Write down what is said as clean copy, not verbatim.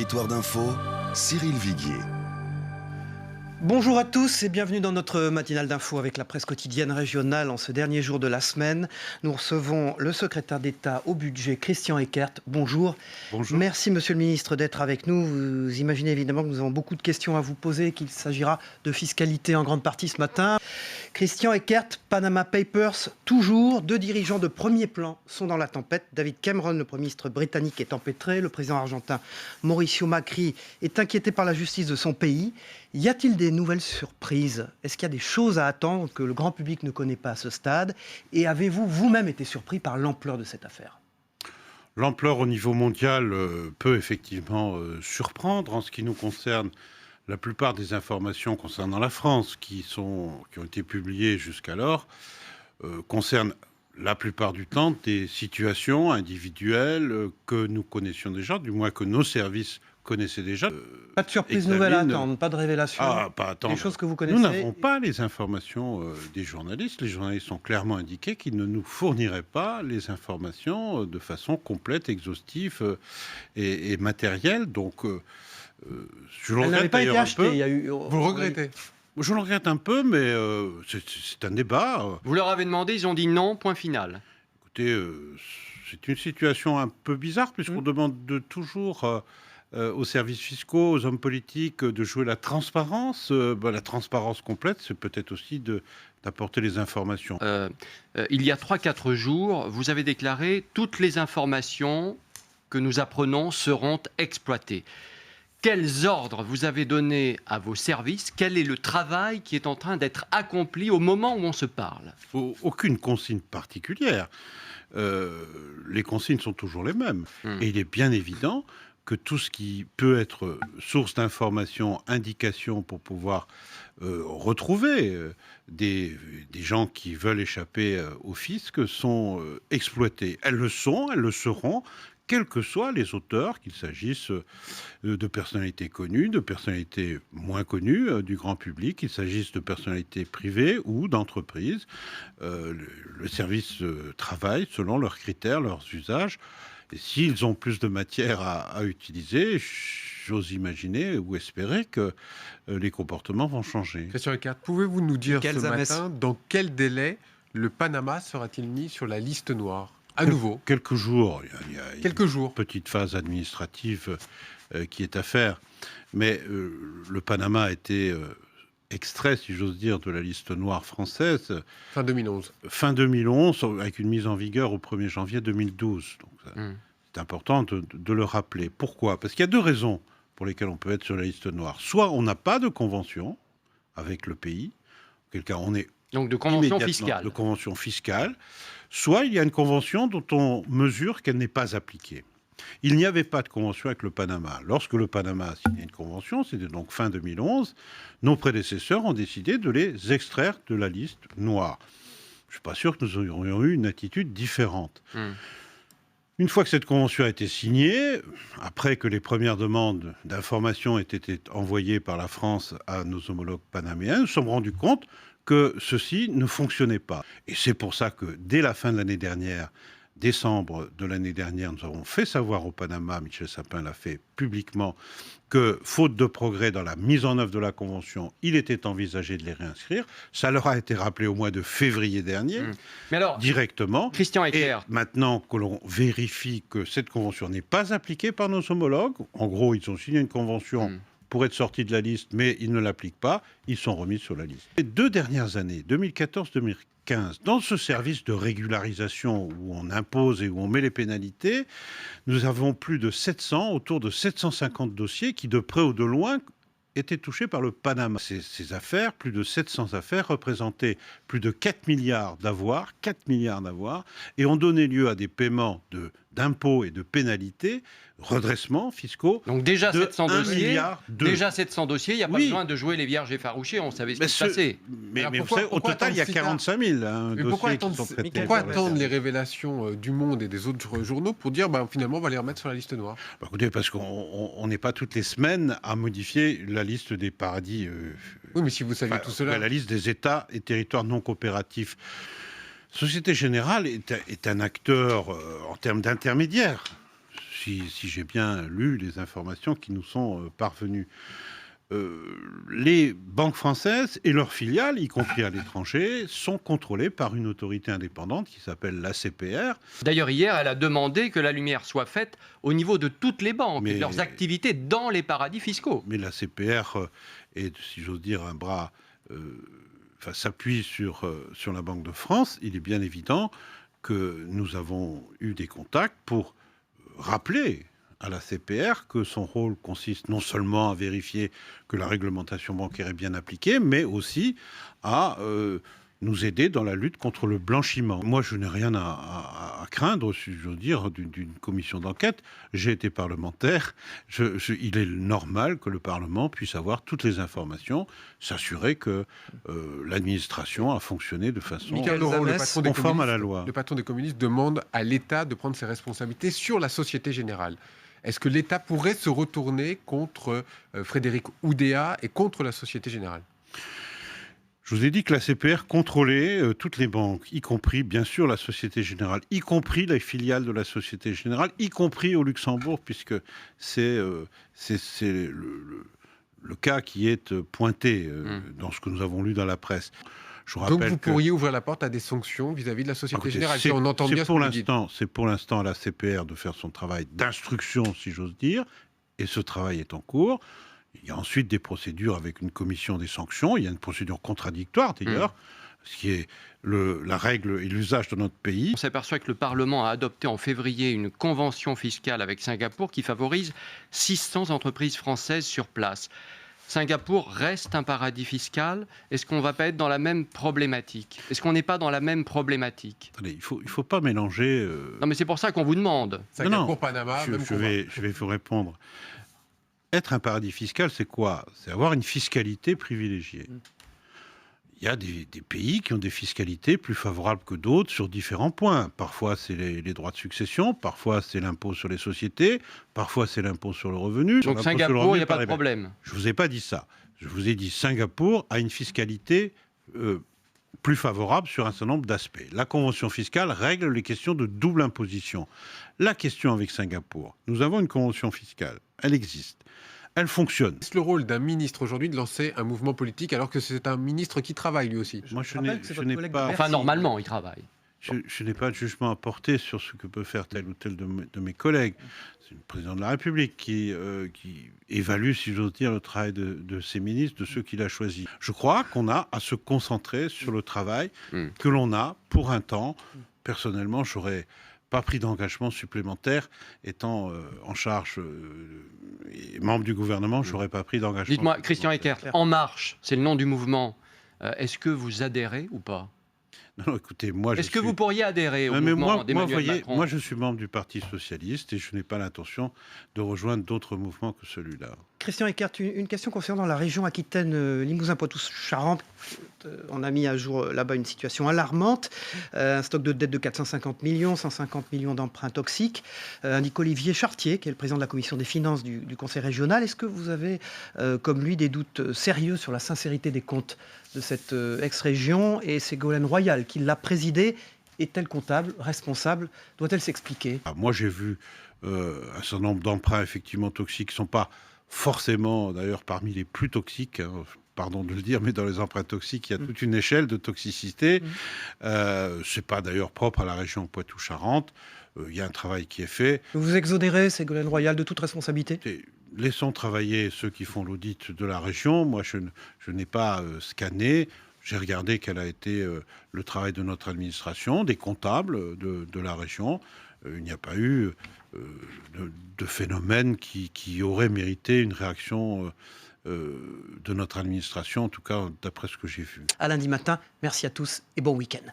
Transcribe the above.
Territoire d'info, Cyril Viguier. Bonjour à tous et bienvenue dans notre matinale d'info avec la presse quotidienne régionale. En ce dernier jour de la semaine, nous recevons le secrétaire d'État au budget, Christian Eckert. Bonjour. Bonjour. Merci Monsieur le Ministre d'être avec nous. Vous imaginez évidemment que nous avons beaucoup de questions à vous poser et qu'il s'agira de fiscalité en grande partie ce matin. Christian Eckert, Panama Papers, toujours. Deux dirigeants de premier plan sont dans la tempête. David Cameron, le Premier ministre britannique, est empêtré. Le président argentin Mauricio Macri est inquiété par la justice de son pays. Y a-t-il des nouvelles surprises? Est-ce qu'il y a des choses à attendre que le grand public ne connaît pas à ce stade? Et avez-vous vous-même été surpris par l'ampleur de cette affaire? L'ampleur au niveau mondial peut effectivement surprendre. En ce qui nous concerne, la plupart des informations concernant la France qui ont été publiées jusqu'alors concernent la plupart du temps des situations individuelles que nous connaissions déjà, du moins que nos services connaissaient déjà. Pas de surprise nouvelle à attendre, pas de révélation. Pas attendre. Des choses que vous connaissez. Nous n'avons pas les informations des journalistes. Les journalistes ont clairement indiqué qu'ils ne nous fourniraient pas les informations de façon complète, exhaustive et matérielle. Donc, je le regrette pas été d'ailleurs un achetée. peu. Il y a eu... Vous le regrettez? Je le regrette un peu, mais c'est un débat. Vous leur avez demandé, ils ont dit non, point final. Écoutez, c'est une situation un peu bizarre puisqu'on demande toujours aux services fiscaux, aux hommes politiques de jouer la transparence. La transparence complète, c'est peut-être aussi d'apporter les informations. Il y a 3-4 jours, vous avez déclaré « Toutes les informations que nous apprenons seront exploitées ». Quels ordres vous avez donnés à vos services? Quel est le travail qui est en train d'être accompli au moment où on se parle? Aucune consigne particulière. Les consignes sont toujours les mêmes. Et il est bien évident que tout ce qui peut être source d'information, indication pour pouvoir retrouver des gens qui veulent échapper au fisc sont exploités. Elles le seront, quels que soient les auteurs, qu'il s'agisse de personnalités connues, de personnalités moins connues du grand public, qu'il s'agisse de personnalités privées ou d'entreprises. Le service travaille selon leurs critères, leurs usages. Et s'ils ont plus de matière à utiliser, j'ose imaginer ou espérer que les comportements vont changer. Christian Eckert, pouvez-vous nous dire ce Ames. matin dans quel délai le Panama sera-t-il mis sur la liste noire? À nouveau. Quelques jours. Il y a Quelques jours. Une petite phase administrative qui est à faire. Mais le Panama a été extrait, si j'ose dire, de la liste noire française. Fin 2011. Fin 2011, avec une mise en vigueur au 1er janvier 2012. Donc, c'est important de le rappeler. Pourquoi? Parce qu'il y a deux raisons pour lesquelles on peut être sur la liste noire. Soit on n'a pas de convention avec le pays, auquel cas on est donc de convention fiscale. De convention fiscale. Soit il y a une convention dont on mesure qu'elle n'est pas appliquée. Il n'y avait pas de convention avec le Panama. Lorsque le Panama a signé une convention, c'était donc fin 2011, nos prédécesseurs ont décidé de les extraire de la liste noire. Je ne suis pas sûr que nous aurions eu une attitude différente. Une fois que cette convention a été signée, après que les premières demandes d'information aient été envoyées par la France à nos homologues panaméens, nous nous sommes rendus compte que ceci ne fonctionnait pas. Et c'est pour ça que dès la fin de l'année dernière, décembre de l'année dernière, nous avons fait savoir au Panama, Michel Sapin l'a fait publiquement, que faute de progrès dans la mise en œuvre de la Convention, il était envisagé de les réinscrire. Ça leur a été rappelé au mois de février dernier, Mais alors, directement. Christian Eckert. Et maintenant que l'on vérifie que cette Convention n'est pas appliquée par nos homologues, en gros, ils ont signé une Convention pour être sortis de la liste, mais ils ne l'appliquent pas, ils sont remis sur la liste. Les 2 dernières années, 2014-2015, dans ce service de régularisation où on impose et où on met les pénalités, nous avons plus de 700, autour de 750 dossiers qui, de près ou de loin, étaient touchés par le Panama. Ces affaires, plus de 700 affaires, représentaient plus de 4 milliards d'avoirs, et ont donné lieu à des paiements d'impôts et de pénalités, redressements fiscaux. Donc déjà de 700 1,2 dossiers. milliard. Déjà 700 dossiers, il n'y a pas besoin de jouer les vierges effarouchées, on savait ce qui se passait. Mais vous savez, au total, il y a 45 000 dossiers qui sont traités. Pourquoi attendre les révélations du Monde et des autres journaux pour dire finalement on va les remettre sur la liste noire? Écoutez, parce qu'on n'est pas toutes les semaines à modifier la liste des paradis. Oui, mais si vous saviez tout cela. La liste des États et territoires non coopératifs. Société Générale est un acteur en termes d'intermédiaire. si j'ai bien lu les informations qui nous sont parvenues. Les banques françaises et leurs filiales, y compris à l'étranger, sont contrôlées par une autorité indépendante qui s'appelle l'ACPR. D'ailleurs, hier, elle a demandé que la lumière soit faite au niveau de toutes les banques et de leurs activités dans les paradis fiscaux. Mais l'ACPR est, si j'ose dire, un bras... s'appuie sur la Banque de France. Il est bien évident que nous avons eu des contacts pour rappeler à la CPR que son rôle consiste non seulement à vérifier que la réglementation bancaire est bien appliquée, mais aussi à nous aider dans la lutte contre le blanchiment. Moi, je n'ai rien à craindre, si j'ose dire, d'une commission d'enquête. J'ai été parlementaire. Il est normal que le Parlement puisse avoir toutes les informations, s'assurer que l'administration a fonctionné de façon conforme à la loi. Le patron des communistes demande à l'État de prendre ses responsabilités sur la Société Générale. Est-ce que l'État pourrait se retourner contre Frédéric Oudéa et contre la Société Générale ? Je vous ai dit que la CPR contrôlait toutes les banques, y compris bien sûr la Société Générale, y compris les filiales de la Société Générale, y compris au Luxembourg, puisque c'est le cas qui est pointé dans ce que nous avons lu dans la presse. Donc vous pourriez ouvrir la porte à des sanctions vis-à-vis de la Société Générale, si on entend bien ce que vous dites. C'est pour l'instant à la CPR de faire son travail d'instruction, si j'ose dire, et ce travail est en cours. Il y a ensuite des procédures avec une commission des sanctions. Il y a une procédure contradictoire, d'ailleurs, ce qui est la règle et l'usage de notre pays. On s'aperçoit que le Parlement a adopté en février une convention fiscale avec Singapour qui favorise 600 entreprises françaises sur place. Singapour reste un paradis fiscal. Est-ce qu'on ne va pas être dans la même problématique ? Est-ce qu'on n'est pas dans la même problématique ? Attendez, il faut pas mélanger... Non, mais c'est pour ça qu'on vous demande. Singapour, Panama, je vais vous répondre. Être un paradis fiscal, c'est quoi ? C'est avoir une fiscalité privilégiée. Il y a des pays qui ont des fiscalités plus favorables que d'autres sur différents points. Parfois, c'est les droits de succession, parfois, c'est l'impôt sur les sociétés, parfois, c'est l'impôt sur le revenu. Donc Singapour, il n'y a pas de problème. Je ne vous ai pas dit ça. Je vous ai dit Singapour a une fiscalité plus favorable sur un certain nombre d'aspects. La convention fiscale règle les questions de double imposition. La question avec Singapour, nous avons une convention fiscale, elle existe. Elle fonctionne. Est-ce le rôle d'un ministre aujourd'hui de lancer un mouvement politique alors que c'est un ministre qui travaille lui aussi ? Moi, je n'ai pas... Enfin, normalement, il travaille. Je n'ai pas de jugement à porter sur ce que peut faire tel ou tel de mes collègues. C'est le président de la République qui évalue, si j'ose dire, le travail de ses ministres, de ceux qu'il a choisis. Je crois qu'on a à se concentrer sur le travail que l'on a pour un temps. Personnellement, j'aurais pas pris d'engagement supplémentaire. Étant en charge et membre du gouvernement, je n'aurais pas pris d'engagement. Dites-moi, Christian Eckert, En Marche, c'est le nom du mouvement. Est-ce que vous adhérez ou pas ? Non, écoutez, moi, Est-ce que vous pourriez adhérer au mouvement d'Emmanuel Macron ? Moi, je suis membre du Parti Socialiste et je n'ai pas l'intention de rejoindre d'autres mouvements que celui-là. Christian Eckert, une question concernant la région Aquitaine, Limousin, Poitou, Charentes. On a mis à jour là-bas une situation alarmante. Un stock de dette de 450 millions, 150 millions d'emprunts toxiques. Indique Olivier Chartier, qui est le président de la commission des finances du Conseil régional. Est-ce que vous avez, comme lui, des doutes sérieux sur la sincérité des comptes de cette ex-région ? Et Ségolène Royal, qui l'a présidée, est-elle comptable, responsable ? Doit-elle s'expliquer ? Moi, j'ai vu un certain nombre d'emprunts effectivement toxiques qui ne sont pas forcément, d'ailleurs, parmi les plus toxiques, hein, pardon de le dire, mais dans les emprunts toxiques, il y a toute une échelle de toxicité. C'est pas d'ailleurs propre à la région Poitou-Charentes. Il y a un travail qui est fait. Vous exonérez Ségolène Royal de toute responsabilité ? Laissons travailler ceux qui font l'audit de la région. Moi, je n'ai pas scanné. J'ai regardé quel a été le travail de notre administration, des comptables de la région. Il n'y a pas eu de phénomène qui aurait mérité une réaction de notre administration, en tout cas d'après ce que j'ai vu. À lundi matin, merci à tous et bon week-end.